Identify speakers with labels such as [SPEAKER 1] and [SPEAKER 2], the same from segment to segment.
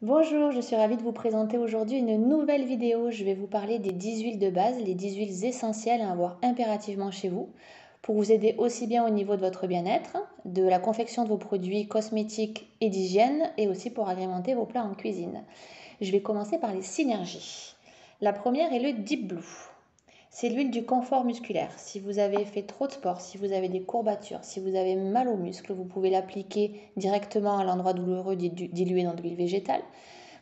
[SPEAKER 1] Bonjour, je suis ravie de vous présenter aujourd'hui une nouvelle vidéo. Je vais vous parler des 10 huiles de base, les 10 huiles essentielles à avoir impérativement chez vous pour vous aider aussi bien au niveau de votre bien-être, de la confection de vos produits cosmétiques et d'hygiène et aussi pour agrémenter vos plats en cuisine. Je vais commencer par les synergies. La première est le Deep Blue. C'est l'huile du confort musculaire. Si vous avez fait trop de sport, si vous avez des courbatures, si vous avez mal aux muscles, vous pouvez l'appliquer directement à l'endroit douloureux dilué dans de l'huile végétale.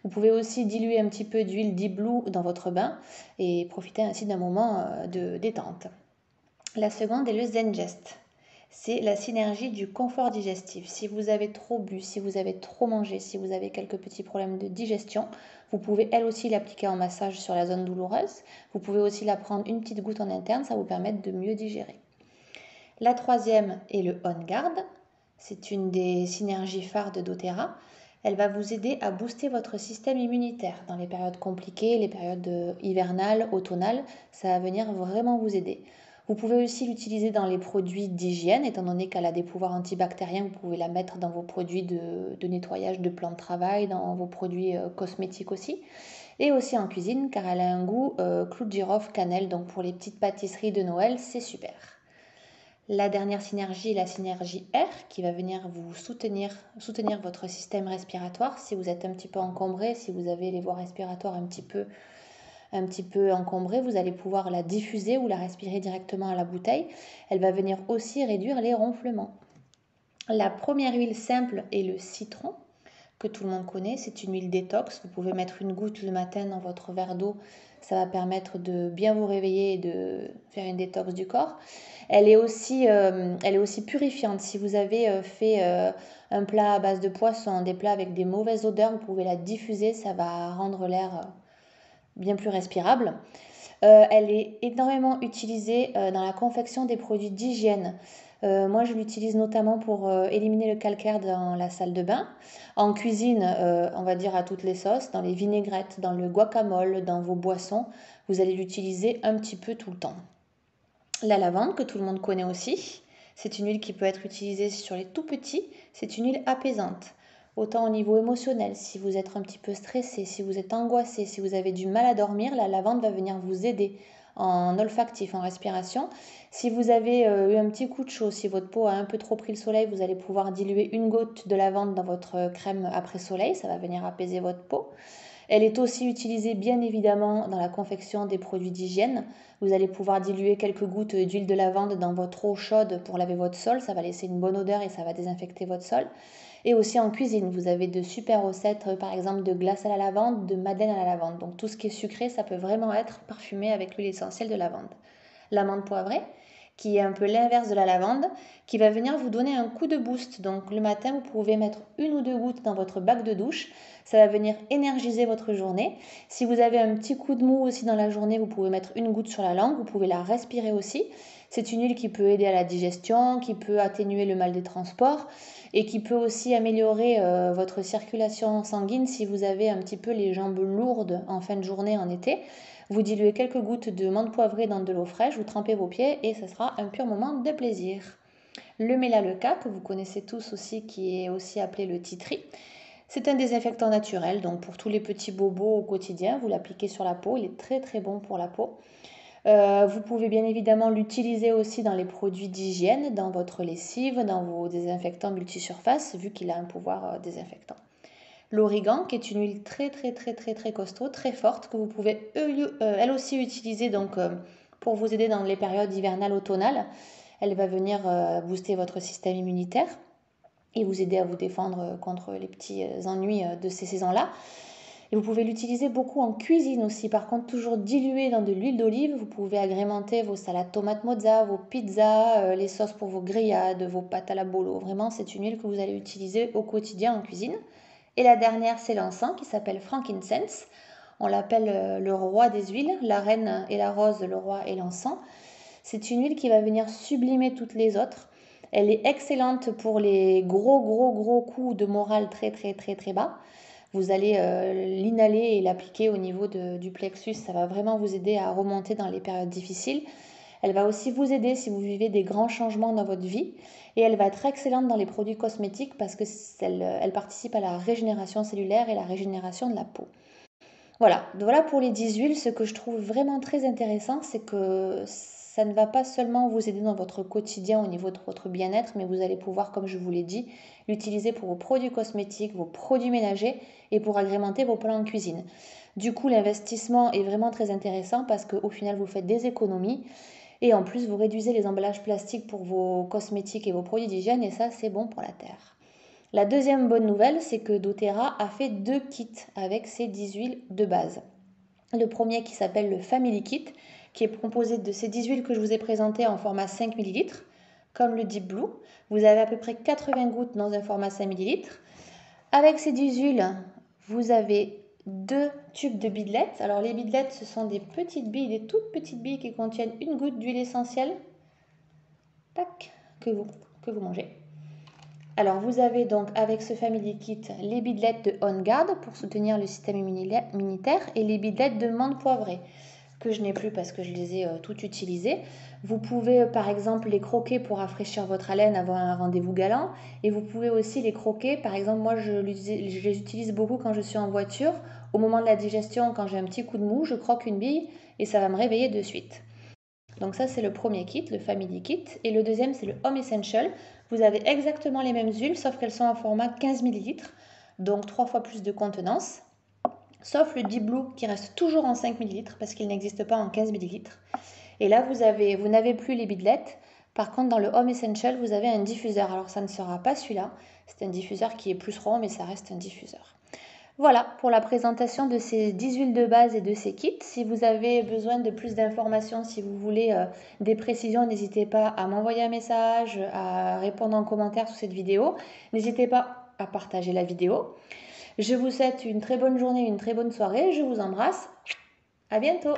[SPEAKER 1] Vous pouvez aussi diluer un petit peu d'huile Deep Blue dans votre bain et profiter ainsi d'un moment de détente. La seconde est le Zengest. C'est la synergie du confort digestif. Si vous avez trop bu, si vous avez trop mangé, si vous avez quelques petits problèmes de digestion, vous pouvez elle aussi l'appliquer en massage sur la zone douloureuse. Vous pouvez aussi la prendre une petite goutte en interne, ça vous permet de mieux digérer. La troisième est le On Guard. C'est une des synergies phares de doTERRA. Elle va vous aider à booster votre système immunitaire dans les périodes compliquées, les périodes hivernales, automnales. Ça va venir vraiment vous aider. Vous pouvez aussi l'utiliser dans les produits d'hygiène, étant donné qu'elle a des pouvoirs antibactériens. Vous pouvez la mettre dans vos produits de nettoyage de plans de travail, dans vos produits cosmétiques aussi. Et aussi en cuisine, car elle a un goût clou de girofle, cannelle. Donc pour les petites pâtisseries de Noël, c'est super. La dernière synergie est la synergie R qui va venir vous soutenir votre système respiratoire. Si vous êtes un petit peu encombré, si vous avez les voies respiratoires un petit peu encombrées, vous allez pouvoir la diffuser ou la respirer directement à la bouteille. Elle va venir aussi réduire les ronflements. La première huile simple est le citron, que tout le monde connaît. C'est une huile détox. Vous pouvez mettre une goutte le matin dans votre verre d'eau. Ça va permettre de bien vous réveiller et de faire une détox du corps. Elle est aussi purifiante. Si vous avez fait un plat à base de poisson, des plats avec des mauvaises odeurs, vous pouvez la diffuser. Ça va rendre l'air bien plus respirable. Elle est énormément utilisée dans la confection des produits d'hygiène. Moi, je l'utilise notamment pour éliminer le calcaire dans la salle de bain. En cuisine, on va dire à toutes les sauces, dans les vinaigrettes, dans le guacamole, dans vos boissons, vous allez l'utiliser un petit peu tout le temps. La lavande, que tout le monde connaît aussi, c'est une huile qui peut être utilisée sur les tout petits. C'est une huile apaisante. Autant au niveau émotionnel, si vous êtes un petit peu stressé, si vous êtes angoissé, si vous avez du mal à dormir, la lavande va venir vous aider en olfactif, en respiration. Si vous avez eu un petit coup de chaud, si votre peau a un peu trop pris le soleil, vous allez pouvoir diluer une goutte de lavande dans votre crème après soleil, ça va venir apaiser votre peau. Elle est aussi utilisée bien évidemment dans la confection des produits d'hygiène. Vous allez pouvoir diluer quelques gouttes d'huile de lavande dans votre eau chaude pour laver votre sol. Ça va laisser une bonne odeur et ça va désinfecter votre sol. Et aussi en cuisine, vous avez de super recettes, par exemple de glace à la lavande, de madeleine à la lavande. Donc tout ce qui est sucré, ça peut vraiment être parfumé avec l'huile essentielle de lavande. L'amande poivrée, qui est un peu l'inverse de la lavande, qui va venir vous donner un coup de boost. Donc le matin, vous pouvez mettre une ou deux gouttes dans votre bac de douche. Ça va venir énergiser votre journée. Si vous avez un petit coup de mou aussi dans la journée, vous pouvez mettre une goutte sur la langue. Vous pouvez la respirer aussi. C'est une huile qui peut aider à la digestion, qui peut atténuer le mal des transports et qui peut aussi améliorer votre circulation sanguine si vous avez un petit peu les jambes lourdes en fin de journée en été. Vous diluez quelques gouttes de menthe poivrée dans de l'eau fraîche, vous trempez vos pieds et ce sera un pur moment de plaisir. Le Melaleuca, que vous connaissez tous aussi, qui est aussi appelé le tea tree, c'est un désinfectant naturel, donc pour tous les petits bobos au quotidien, vous l'appliquez sur la peau, il est très très bon pour la peau. Vous pouvez bien évidemment l'utiliser aussi dans les produits d'hygiène, dans votre lessive, dans vos désinfectants multisurface, vu qu'il a un pouvoir désinfectant. L'origan, qui est une huile très très très très très costaud, très forte, que vous pouvez elle aussi utiliser donc, pour vous aider dans les périodes hivernales automnales. Elle va venir booster votre système immunitaire et vous aider à vous défendre contre les petits ennuis de ces saisons-là. Et vous pouvez l'utiliser beaucoup en cuisine aussi. Par contre, toujours dilué dans de l'huile d'olive. Vous pouvez agrémenter vos salades tomates mozza, vos pizzas, les sauces pour vos grillades, vos pâtes à la bolo. Vraiment, c'est une huile que vous allez utiliser au quotidien en cuisine. Et la dernière, c'est l'encens qui s'appelle frankincense. On l'appelle le roi des huiles, la reine et la rose, le roi et l'encens. C'est une huile qui va venir sublimer toutes les autres. Elle est excellente pour les gros coups de morale très très très très bas. Vous allez l'inhaler et l'appliquer au niveau du plexus. Ça va vraiment vous aider à remonter dans les périodes difficiles. Elle va aussi vous aider si vous vivez des grands changements dans votre vie. Et elle va être excellente dans les produits cosmétiques parce qu'elle participe à la régénération cellulaire et la régénération de la peau. Voilà pour les 10 huiles. Ce que je trouve vraiment très intéressant, c'est que ça ne va pas seulement vous aider dans votre quotidien au niveau de votre bien-être, mais vous allez pouvoir, comme je vous l'ai dit, l'utiliser pour vos produits cosmétiques, vos produits ménagers et pour agrémenter vos plats en cuisine. Du coup, l'investissement est vraiment très intéressant parce qu'au final, vous faites des économies et en plus, vous réduisez les emballages plastiques pour vos cosmétiques et vos produits d'hygiène et ça, c'est bon pour la terre. La deuxième bonne nouvelle, c'est que doTERRA a fait 2 kits avec ces 10 huiles de base. Le premier qui s'appelle le Family Kit, qui est composé de ces 10 huiles que je vous ai présentées en format 5 ml, comme le Deep Blue. Vous avez à peu près 80 gouttes dans un format 5 ml. Avec ces 10 huiles, vous avez 2 tubes de bidelettes. Alors les bidelettes, ce sont des petites billes, des toutes petites billes qui contiennent une goutte d'huile essentielle, tac, que vous mangez. Alors vous avez donc avec ce Family Kit les bidelettes de On Guard pour soutenir le système immunitaire et les bidelettes de menthe poivrée que je n'ai plus parce que je les ai toutes utilisées. Vous pouvez par exemple les croquer pour rafraîchir votre haleine avant un rendez-vous galant et vous pouvez aussi les croquer, par exemple moi je les utilise beaucoup quand je suis en voiture, au moment de la digestion quand j'ai un petit coup de mou, je croque une bille et ça va me réveiller de suite. Donc ça c'est le premier kit, le Family Kit, et le deuxième c'est le Home Essential. Vous avez exactement les mêmes huiles sauf qu'elles sont en format 15 ml, donc 3 fois plus de contenance, sauf le Deep Blue qui reste toujours en 5 ml parce qu'il n'existe pas en 15 ml. Et là vous n'avez plus les bidelettes. Par contre dans le Home Essential vous avez un diffuseur, alors ça ne sera pas celui-là, c'est un diffuseur qui est plus rond mais ça reste un diffuseur. Voilà pour la présentation de ces 10 huiles de base et de ces kits. Si vous avez besoin de plus d'informations, si vous voulez des précisions, n'hésitez pas à m'envoyer un message, à répondre en commentaire sous cette vidéo. N'hésitez pas à partager la vidéo. Je vous souhaite une très bonne journée, une très bonne soirée. Je vous embrasse. À bientôt.